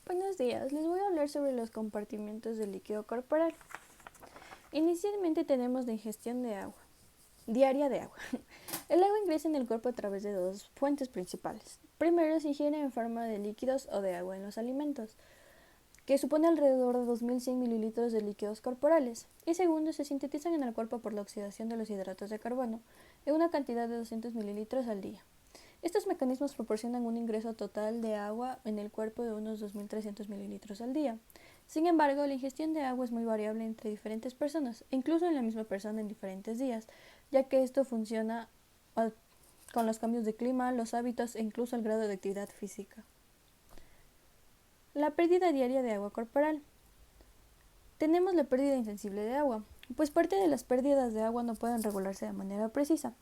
Buenos días, les voy a hablar sobre los compartimientos del líquido corporal. Inicialmente tenemos la ingestión de agua, diaria de agua. El agua ingresa en el cuerpo a través de dos fuentes principales. Primero se ingiere en forma de líquidos o de agua en los alimentos, que supone alrededor de 2100 mililitros de líquidos corporales. Y segundo, se sintetizan en el cuerpo por la oxidación de los hidratos de carbono, en una cantidad de 200 mililitros al día. Estos mecanismos proporcionan un ingreso total de agua en el cuerpo de unos 2.300 mililitros al día. Sin embargo, la ingestión de agua es muy variable entre diferentes personas, incluso en la misma persona en diferentes días, ya que esto funciona con los cambios de clima, los hábitos e incluso el grado de actividad física. La pérdida diaria de agua corporal. Tenemos la pérdida insensible de agua, pues parte de las pérdidas de agua no pueden regularse de manera precisa.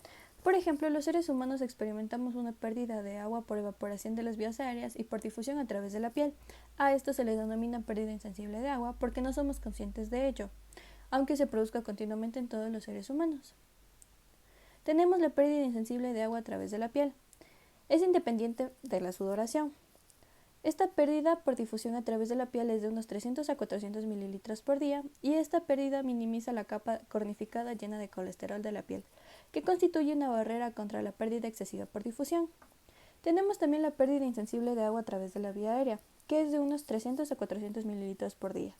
Por ejemplo, los seres humanos experimentamos una pérdida de agua por evaporación de las vías aéreas y por difusión a través de la piel. A esto se le denomina pérdida insensible de agua porque no somos conscientes de ello, aunque se produzca continuamente en todos los seres humanos. Tenemos la pérdida insensible de agua a través de la piel. Es independiente de la sudoración. Esta pérdida por difusión a través de la piel es de unos 300 a 400 mililitros por día y esta pérdida minimiza la capa cornificada llena de colesterol de la piel, que constituye una barrera contra la pérdida excesiva por difusión. Tenemos también la pérdida insensible de agua a través de la vía aérea, que es de unos 300 a 400 mililitros por día.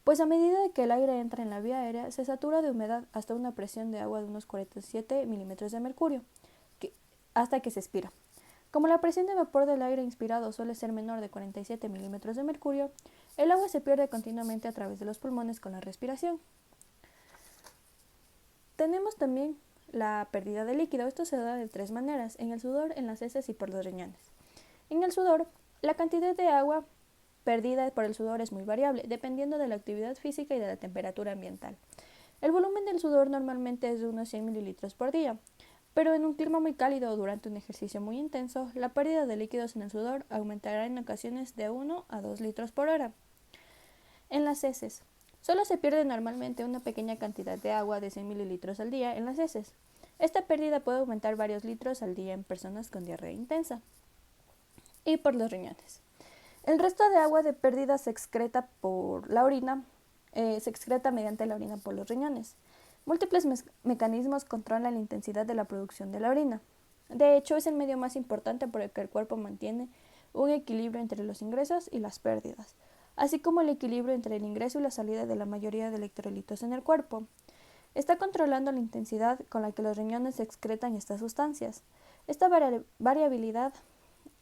Pues a medida que el aire entra en la vía aérea, se satura de humedad hasta una presión de agua de unos 47 milímetros de mercurio, hasta que se expira. Como la presión de vapor del aire inspirado suele ser menor de 47 milímetros de mercurio, el agua se pierde continuamente a través de los pulmones con la respiración. Tenemos también la pérdida de líquido. Esto se da de tres maneras: en el sudor, en las heces y por los riñones. En el sudor, la cantidad de agua perdida por el sudor es muy variable, dependiendo de la actividad física y de la temperatura ambiental. El volumen del sudor normalmente es de unos 100 mililitros por día, pero en un clima muy cálido o durante un ejercicio muy intenso, la pérdida de líquidos en el sudor aumentará en ocasiones de 1 a 2 litros por hora. En las heces, solo se pierde normalmente una pequeña cantidad de agua de 100 mililitros al día en las heces. Esta pérdida puede aumentar varios litros al día en personas con diarrea intensa. Y por los riñones. El resto de agua de pérdida se excreta por la orina, se excreta mediante la orina por los riñones. Múltiples mecanismos controlan la intensidad de la producción de la orina. De hecho, es el medio más importante por el que el cuerpo mantiene un equilibrio entre los ingresos y las pérdidas, así como el equilibrio entre el ingreso y la salida de la mayoría de electrolitos en el cuerpo. Está controlando la intensidad con la que los riñones excretan estas sustancias. Esta variabilidad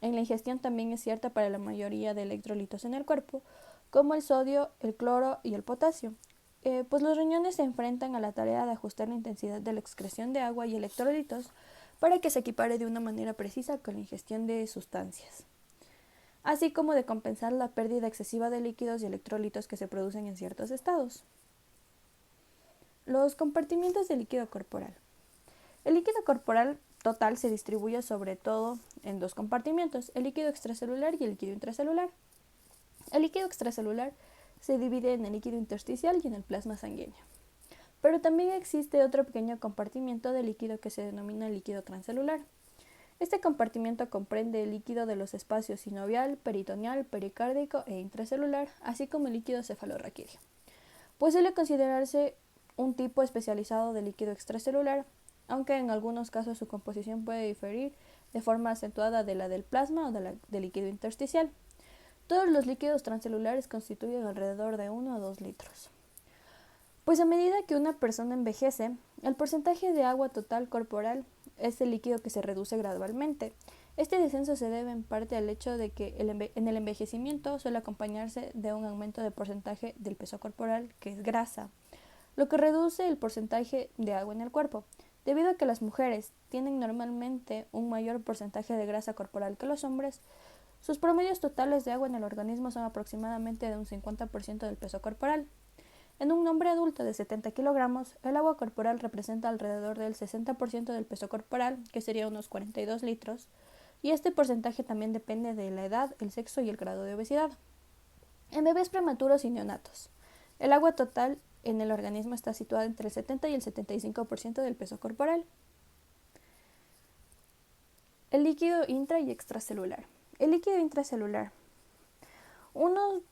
en la ingestión también es cierta para la mayoría de electrolitos en el cuerpo, como el sodio, el cloro y el potasio, pues los riñones se enfrentan a la tarea de ajustar la intensidad de la excreción de agua y electrolitos para que se equipare de una manera precisa con la ingestión de sustancias, así como de compensar la pérdida excesiva de líquidos y electrolitos que se producen en ciertos estados. Los compartimientos del líquido corporal. El líquido corporal total se distribuye sobre todo en dos compartimientos: el líquido extracelular y el líquido intracelular. El líquido extracelular se divide en el líquido intersticial y en el plasma sanguíneo. Pero también existe otro pequeño compartimiento de líquido que se denomina líquido transcelular. Este compartimiento comprende el líquido de los espacios sinovial, peritoneal, pericárdico e intracelular, así como el líquido cefalorraquídeo. Pues suele considerarse un tipo especializado de líquido extracelular, aunque en algunos casos su composición puede diferir de forma acentuada de la del plasma o del líquido intersticial. Todos los líquidos transcelulares constituyen alrededor de 1 a 2 litros. Pues a medida que una persona envejece, el porcentaje de agua total corporal es el líquido que se reduce gradualmente. Este descenso se debe en parte al hecho de que en el envejecimiento suele acompañarse de un aumento de porcentaje del peso corporal, que es grasa, lo que reduce el porcentaje de agua en el cuerpo. Debido a que las mujeres tienen normalmente un mayor porcentaje de grasa corporal que los hombres, sus promedios totales de agua en el organismo son aproximadamente de un 50% del peso corporal. En un hombre adulto de 70 kilogramos, el agua corporal representa alrededor del 60% del peso corporal, que sería unos 42 litros, y este porcentaje también depende de la edad, el sexo y el grado de obesidad. En bebés prematuros y neonatos, el agua total en el organismo está situada entre el 70 y el 75% del peso corporal. El líquido intra y extracelular. El líquido intracelular. Unos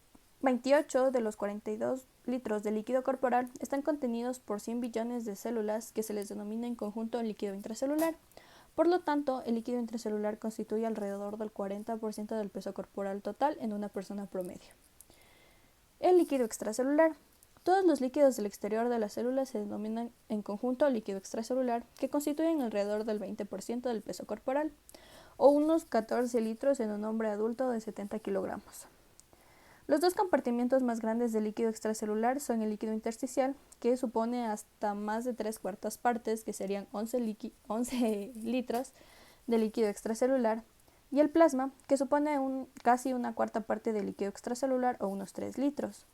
28 de los 42 litros de líquido corporal están contenidos por 100 billones de células que se les denomina en conjunto líquido intracelular. Por lo tanto, el líquido intracelular constituye alrededor del 40% del peso corporal total en una persona promedio. El líquido extracelular. Todos los líquidos del exterior de las células se denominan en conjunto líquido extracelular, que constituyen alrededor del 20% del peso corporal, o unos 14 litros en un hombre adulto de 70 kilogramos. Los dos compartimientos más grandes del líquido extracelular son el líquido intersticial, que supone hasta más de 3/4 partes, que serían 11 litros de líquido extracelular, y el plasma, que supone casi 1/4 parte del líquido extracelular o unos 3 litros.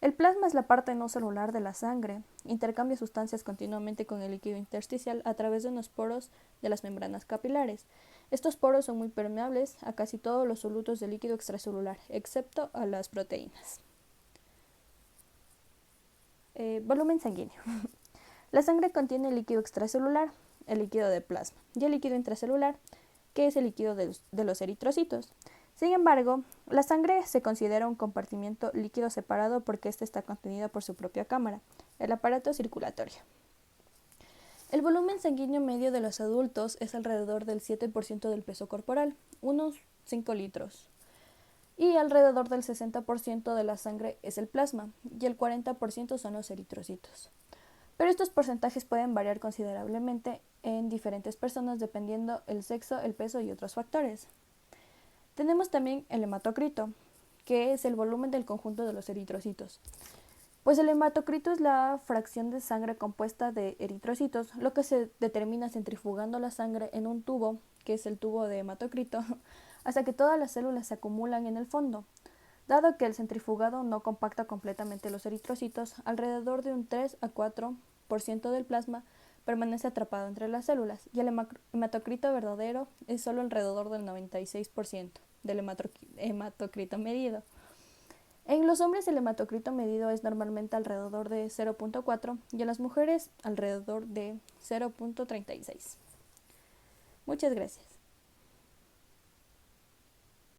El plasma es la parte no celular de la sangre, intercambia sustancias continuamente con el líquido intersticial a través de unos poros de las membranas capilares. Estos poros son muy permeables a casi todos los solutos de líquido extracelular, excepto a las proteínas. Volumen sanguíneo. La sangre contiene el líquido extracelular, el líquido de plasma, y el líquido intracelular, que es el líquido de los eritrocitos. Sin embargo, la sangre se considera un compartimiento líquido separado porque éste está contenido por su propia cámara, el aparato circulatorio. El volumen sanguíneo medio de los adultos es alrededor del 7% del peso corporal, unos 5 litros, y alrededor del 60% de la sangre es el plasma, y el 40% son los eritrocitos. Pero estos porcentajes pueden variar considerablemente en diferentes personas dependiendo el sexo, el peso y otros factores. Tenemos también el hematocrito, que es el volumen del conjunto de los eritrocitos. Pues el hematocrito es la fracción de sangre compuesta de eritrocitos, lo que se determina centrifugando la sangre en un tubo, que es el tubo de hematocrito, hasta que todas las células se acumulan en el fondo. Dado que el centrifugado no compacta completamente los eritrocitos, alrededor de un 3 a 4% del plasma permanece atrapado entre las células, y el hematocrito verdadero es solo alrededor del 96% del hematocrito medido. En los hombres el hematocrito medido es normalmente alrededor de 0.4 y en las mujeres alrededor de 0.36. Muchas gracias.